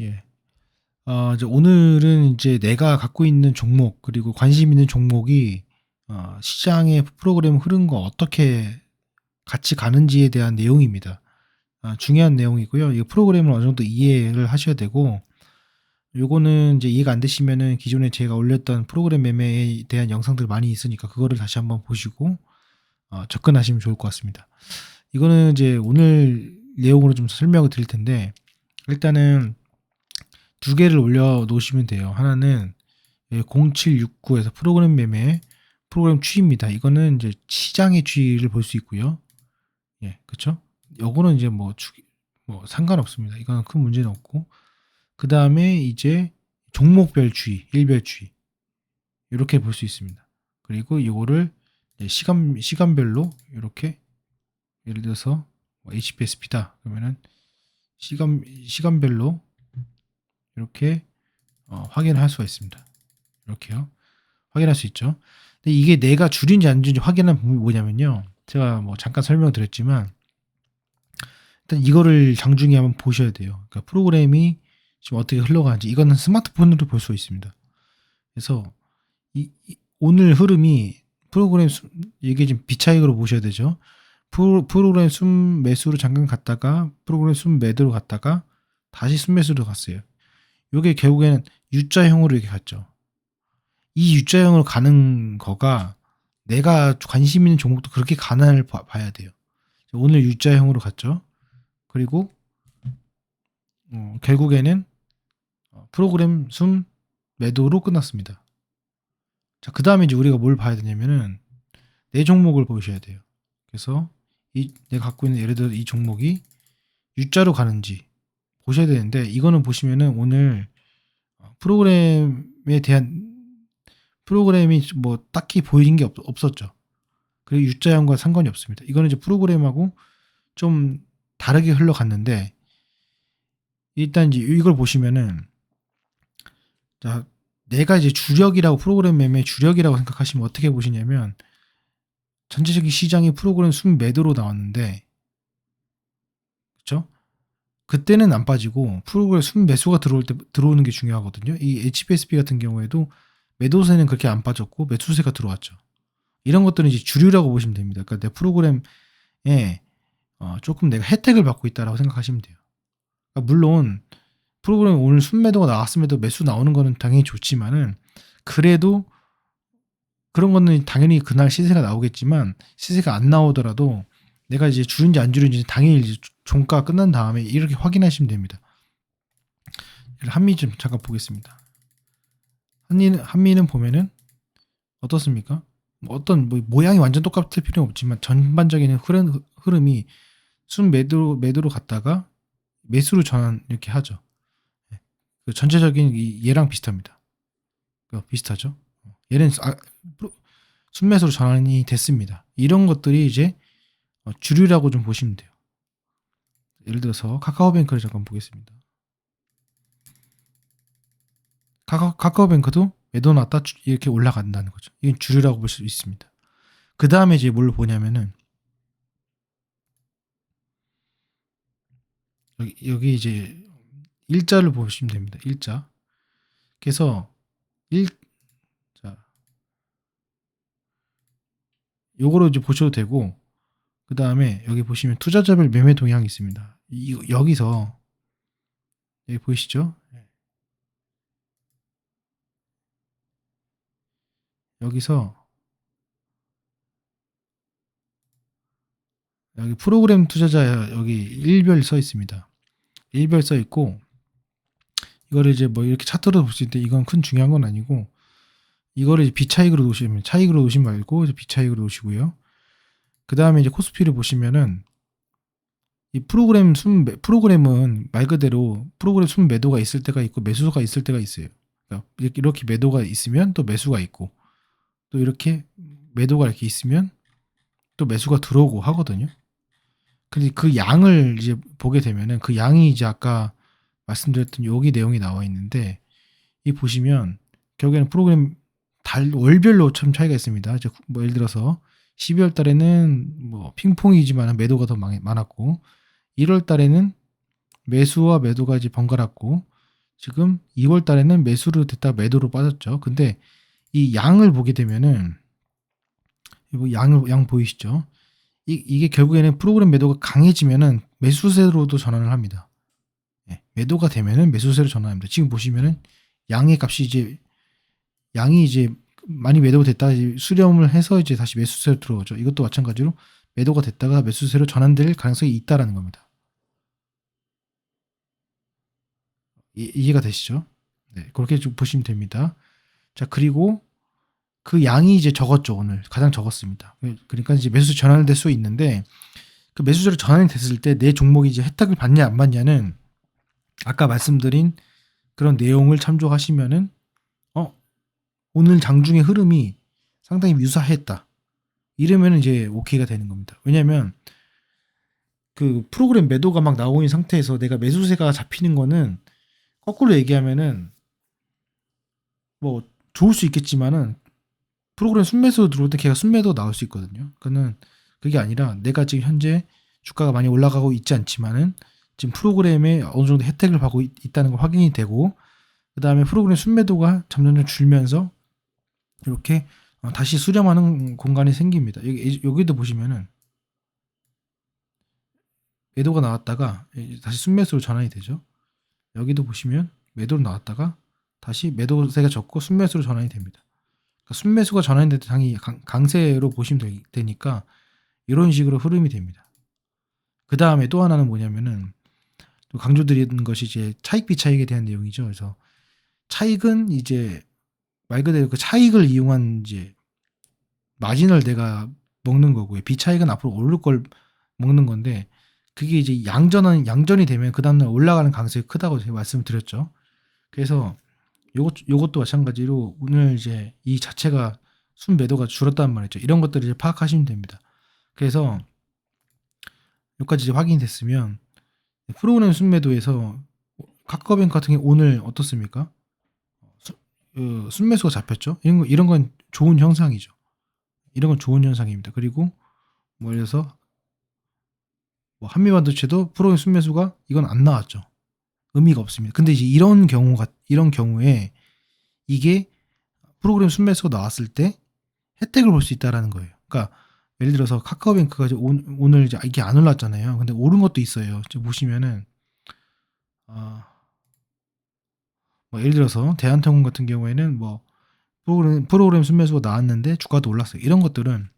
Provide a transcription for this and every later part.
예. 이제 오늘은 이제 내가 갖고 있는 종목 그리고 관심 있는 종목이 시장의 프로그램 흐름과 어떻게 같이 가는지에 대한 내용입니다. 중요한 내용이고요. 이 프로그램을 어느 정도 이해를 하셔야 되고, 요거는 이제 이해가 안 되시면은 기존에 제가 올렸던 프로그램 매매에 대한 영상들 많이 있으니까 그거를 다시 한번 보시고 접근하시면 좋을 것 같습니다. 이거는 이제 오늘 내용으로 좀 설명을 드릴 텐데, 일단은 두 개를 올려 놓으시면 돼요. 하나는 0769에서 프로그램 매매, 프로그램 추이입니다. 이거는 이제 시장의 추이를 볼 수 있고요. 예, 그쵸? 요거는 이제 뭐 상관없습니다. 이거는 큰 문제는 없고. 그 다음에 이제 종목별 추이, 일별 추이. 이렇게 볼 수 있습니다. 그리고 이거를 시간별로 이렇게, 예를 들어서 HPSP다. 그러면은 시간별로 이렇게 확인할 수가 있습니다. 이렇게요. 확인할 수 있죠. 근데 이게 내가 줄인지 안 줄인지 확인하는 방법이 뭐냐면요. 제가 뭐 잠깐 설명드렸지만, 일단 이거를 장중에 한번 보셔야 돼요. 그러니까 프로그램이 지금 어떻게 흘러가는지, 이거는 스마트폰으로 볼 수 있습니다. 그래서 오늘 흐름이 이게 지금 비차익으로 보셔야 되죠. 프로그램 순 매수로 잠깐 갔다가 프로그램 순 매도로 갔다가 다시 순 매수로 갔어요. 이게 결국에는 U자형으로 이렇게 갔죠. 이 U자형으로 가는 거가 내가 관심 있는 종목도 그렇게 가난을 봐야 돼요. 오늘 U자형으로 갔죠. 그리고 결국에는 프로그램 순 매도로 끝났습니다. 자, 그 다음에 이제 우리가 뭘 봐야 되냐면은 내 종목을 보셔야 돼요. 그래서 내가 갖고 있는, 예를 들어 이 종목이 U자로 가는지 보셔야 되는데, 이거는 보시면은 오늘 프로그램이 뭐 딱히 보이는 게 없었죠. 그리고 U자형과 상관이 없습니다. 이거는 이제 프로그램하고 좀 다르게 흘러갔는데, 일단 이제 이걸 보시면은, 자, 내가 이제 주력이라고, 프로그램 매매 주력이라고 생각하시면 어떻게 보시냐면, 전체적인 시장이 프로그램 순 매도로 나왔는데, 그쵸? 그때는 안 빠지고 프로그램 순 매수가 들어오는 게 중요하거든요. 이 HPSP 같은 경우에도 매도세는 그렇게 안 빠졌고 매수세가 들어왔죠. 이런 것들은 이제 주류라고 보시면 됩니다. 그러니까 내 프로그램에 조금 내가 혜택을 받고 있다라고 생각하시면 돼요. 그러니까 물론 프로그램 오늘 순매도가 나왔음에도 매수 나오는 거는 당연히 좋지만은, 그래도 그런 거는 당연히 그날 시세가 나오겠지만, 시세가 안 나오더라도 내가 이제 줄인지 안 줄인지 당일 이제 종가 끝난 다음에 이렇게 확인하시면 됩니다. 한미 좀 잠깐 보겠습니다. 한미는 보면은 어떻습니까? 어떤 모양이 완전 똑같을 필요는 없지만 전반적인 흐름이 순 매도로 갔다가 매수로 전환 이렇게 하죠. 그 전체적인 얘랑 비슷합니다. 비슷하죠. 얘는 순매수로 전환이 됐습니다. 이런 것들이 이제 주류라고 좀 보시면 돼요. 예를 들어서 카카오뱅크를 잠깐 보겠습니다. 카카오뱅크도 매도 났다 이렇게 올라간다는 거죠. 이건 주류라고 볼 수 있습니다. 그 다음에 이제 뭘 보냐면은, 여기 이제 일자를 보시면 됩니다. 일자. 그래서 자, 요거로 이제 보셔도 되고, 그 다음에 여기 보시면 투자자별 매매 동향이 있습니다. 여기서 여기 보이시죠? 여기서 여기 프로그램 투자자 여기 일별 써 있습니다. 일별 써 있고, 이거를 이제 뭐 이렇게 차트로 볼 수 있는데 이건 큰 중요한 건 아니고, 이거를 비차익으로 놓으시면, 차익으로 놓으시면 말고 이제 비차익으로 놓으시고요. 그 다음에 이제 코스피를 보시면은, 이 프로그램은 말 그대로 프로그램 순 매도가 있을 때가 있고 매수가 있을 때가 있어요. 그러니까 이렇게 매도가 있으면 또 매수가 있고, 또 이렇게 매도가 이렇게 있으면 또 매수가 들어오고 하거든요. 근데 그 양을 이제 보게 되면은, 그 양이 이제 아까 말씀드렸던 여기 내용이 나와 있는데, 이 보시면 결국에는 프로그램 월별로 참 차이가 있습니다. 이제 뭐 예를 들어서 12월 달에는 뭐 핑퐁이지만 매도가 더 많았고, 1월 달에는 매수와 매도가 이제 번갈았고, 지금 2월 달에는 매수로 됐다가 매도로 빠졌죠. 근데 이 양을 보게 되면은 양 보이시죠? 이게 결국에는 프로그램 매도가 강해지면은 매수세로도 전환을 합니다. 예, 매도가 되면은 매수세로 전환합니다. 지금 보시면은 양의 값이 양이 이제 많이 매도가 됐다가 이제 수렴을 해서 이제 다시 매수세로 들어오죠. 이것도 마찬가지로 매도가 됐다가 매수세로 전환될 가능성이 있다라는 겁니다. 이해가 되시죠? 네, 그렇게 좀 보시면 됩니다. 자, 그리고 그 양이 이제 적었죠. 오늘 가장 적었습니다. 그러니까 이제 매수 전환될 수 있는데 그 매수세로 전환이 됐을 때 내 종목이 이제 혜택을 받냐 안 받냐는 아까 말씀드린 그런 내용을 참조하시면은 오늘 장중의 흐름이 상당히 유사했다. 이러면 이제 오케이가 되는 겁니다. 왜냐하면 그 프로그램 매도가 막 나오고 있는 상태에서 내가 매수세가 잡히는 거는 거꾸로 얘기하면은 뭐 좋을 수 있겠지만은 프로그램 순매수 들어올 때 걔가 순매도 나올 수 있거든요. 그거는 그게 아니라 내가 지금 현재 주가가 많이 올라가고 있지 않지만은 지금 프로그램에 어느 정도 혜택을 받고 있다는 걸 확인이 되고 그 다음에 프로그램 순매도가 점점 줄면서 이렇게 다시 수렴하는 공간이 생깁니다. 여기도 보시면은 매도가 나왔다가 다시 순매수로 전환이 되죠. 여기도 보시면 매도로 나왔다가 다시 매도세가 적고 순매수로 전환이 됩니다. 그러니까 순매수가 전환이 될 때 당연히 강세로 보시면 되니까 이런 식으로 흐름이 됩니다. 그 다음에 또 하나는 뭐냐면은 또 강조드리는 것이 이제 차익 비차익에 대한 내용이죠. 그래서 차익은 이제 말 그대로 그 차익을 이용한 이제 마진을 내가 먹는 거고요. 비차익은 앞으로 오를 걸 먹는 건데 그게 이제 양전이 되면 그 다음날 올라가는 가능성이 크다고 제가 말씀드렸죠. 그래서 요것도 마찬가지로 오늘 이제 이 자체가 순매도가 줄었단 말이죠. 이런 것들을 이제 파악하시면 됩니다. 그래서 여기까지 이제 확인이 됐으면 프로그램 순매도에서 카카오뱅크 같은 게 오늘 어떻습니까? 순매수가 잡혔죠. 이런 건 좋은 현상이죠. 이런 건 좋은 현상입니다. 그리고 뭐 예를 들어서 뭐 한미반도체도 프로그램 순매수가 이건 안 나왔죠. 의미가 없습니다. 근데 이제 이런 경우에 이게 프로그램 순매수가 나왔을 때 혜택을 볼 수 있다라는 거예요. 그러니까 예를 들어서 카카오뱅크가 오늘 이제 이게 안 올랐잖아요. 근데 오른 것도 있어요. 지금 보시면은 뭐 예를 들어서 대한통운 같은 경우에는 뭐 프로그램 순매수가 나왔는데 주가도 올랐어요. 이런 것들은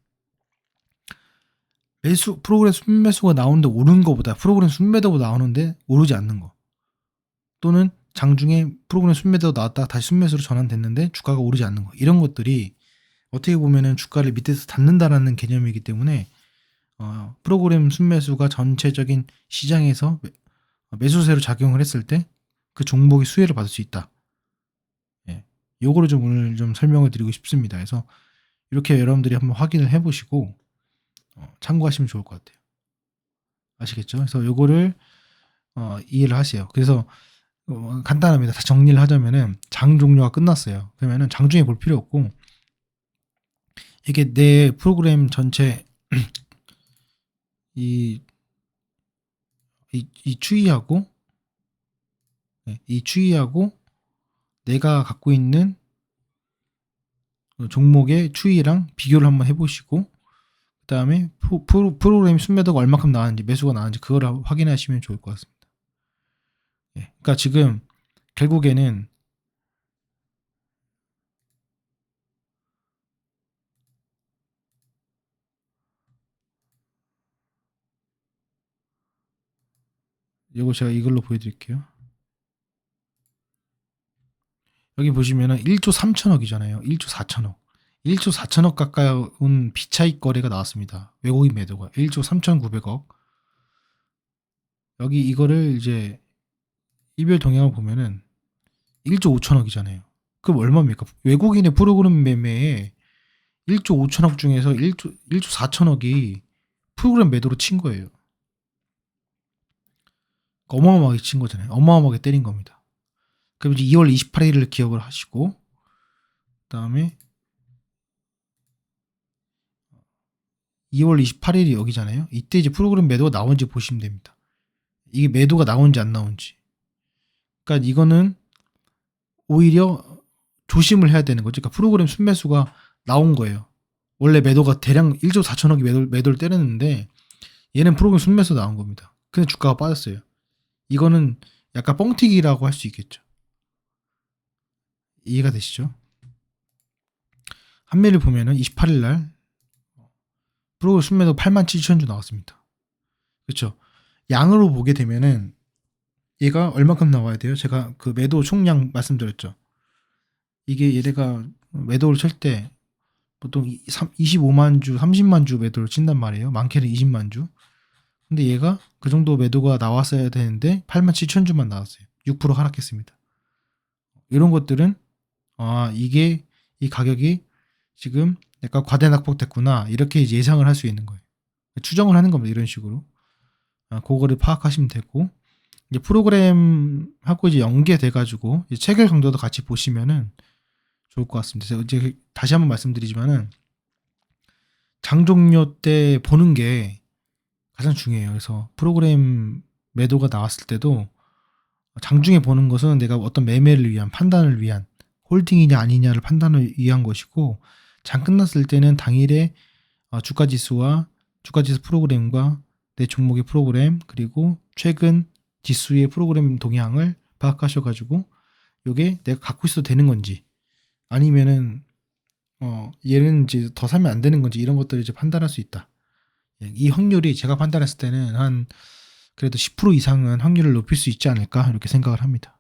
프로그램 순매수가 나오는데 오른 거보다 프로그램 순매도가 나오는데 오르지 않는 거. 또는 장중에 프로그램 순매도 나왔다가 다시 순매수로 전환됐는데 주가가 오르지 않는 거. 이런 것들이 어떻게 보면은 주가를 밑에서 닫는다라는 개념이기 때문에 프로그램 순매수가 전체적인 시장에서 매수세로 작용을 했을 때 그 종목이 수혜를 받을 수 있다. 예. 요거를 좀 오늘 좀 설명을 드리고 싶습니다. 그래서 이렇게 여러분들이 한번 확인을 해보시고 참고하시면 좋을 것 같아요. 아시겠죠? 그래서 요거를 이해를 하세요. 그래서 간단합니다. 다 정리를 하자면은 장 종료가 끝났어요. 그러면은 장중에 볼 필요 없고 이게 내 프로그램 전체 이 추이하고 이 추이하고 내가 갖고 있는 종목의 추이랑 비교를 한번 해보시고 그 다음에 프로그램 순매도가 얼마큼 나왔는지 매수가 나왔는지 그거를 확인하시면 좋을 것 같습니다. 예, 그러니까 지금 결국에는 이거 제가 이걸로 보여드릴게요. 여기 보시면은 1조 3천억이잖아요. 1조 4천억. 1조 4천억 가까운 비차익 거래가 나왔습니다. 외국인 매도가 1조 3,900억. 여기 이거를 이제 이별 동향을 보면은 1조 5천억이잖아요. 그럼 얼마입니까? 외국인의 프로그램 매매에 1조 5천억 중에서 1조 4천억이 프로그램 매도로 친 거예요. 어마어마하게 친 거잖아요. 어마어마하게 때린 겁니다. 그럼 이제 2월 28일을 기억을 하시고 그다음에 2월 28일이 여기잖아요. 이때 이제 프로그램 매도가 나온지 보시면 됩니다. 이게 매도가 나온지 안 나온지. 그러니까 이거는 오히려 조심을 해야 되는 거죠. 그러니까 프로그램 순매수가 나온 거예요. 원래 매도가 대량 1조 4천억이 매도를 때렸는데 얘는 프로그램 순매수 나온 겁니다. 근데 주가가 빠졌어요. 이거는 약간 뻥튀기라고 할 수 있겠죠. 이해가 되시죠? 한미를 보면은 28일 날 프로그램 순매도 87,000주 나왔습니다. 그렇죠? 양으로 보게 되면은 얘가 얼마큼 나와야 돼요? 제가 그 매도 총량 말씀드렸죠. 이게 얘네가 매도를 칠 때 보통 25만 주, 30만 주 매도를 친단 말이에요. 많게는 20만 주. 근데 얘가 그 정도 매도가 나왔어야 되는데 87,000주만 나왔어요. 6% 하락했습니다. 이런 것들은 이게 이 가격이 지금 약간 과대 낙폭됐구나 이렇게 이제 예상을 할 수 있는 거예요. 추정을 하는 겁니다. 이런 식으로. 그거를 파악하시면 되고 이제 프로그램하고 이제 연계돼가지고 체결 강도도 같이 보시면은 좋을 것 같습니다. 제가 이제 다시 한번 말씀드리지만은 장 종료 때 보는 게 가장 중요해요. 그래서 프로그램 매도가 나왔을 때도 장중에 보는 것은 내가 어떤 매매를 위한 판단을 위한 홀딩이냐 아니냐를 판단을 위한 것이고 장 끝났을 때는 당일에 주가지수와 주가지수 프로그램과 내 종목의 프로그램 그리고 최근 지수의 프로그램 동향을 파악하셔가지고 이게 내가 갖고 있어도 되는 건지 아니면은 얘는 이제 더 사면 안 되는 건지 이런 것들을 이제 판단할 수 있다. 이 확률이 제가 판단했을 때는 한 그래도 10% 이상은 확률을 높일 수 있지 않을까 이렇게 생각을 합니다.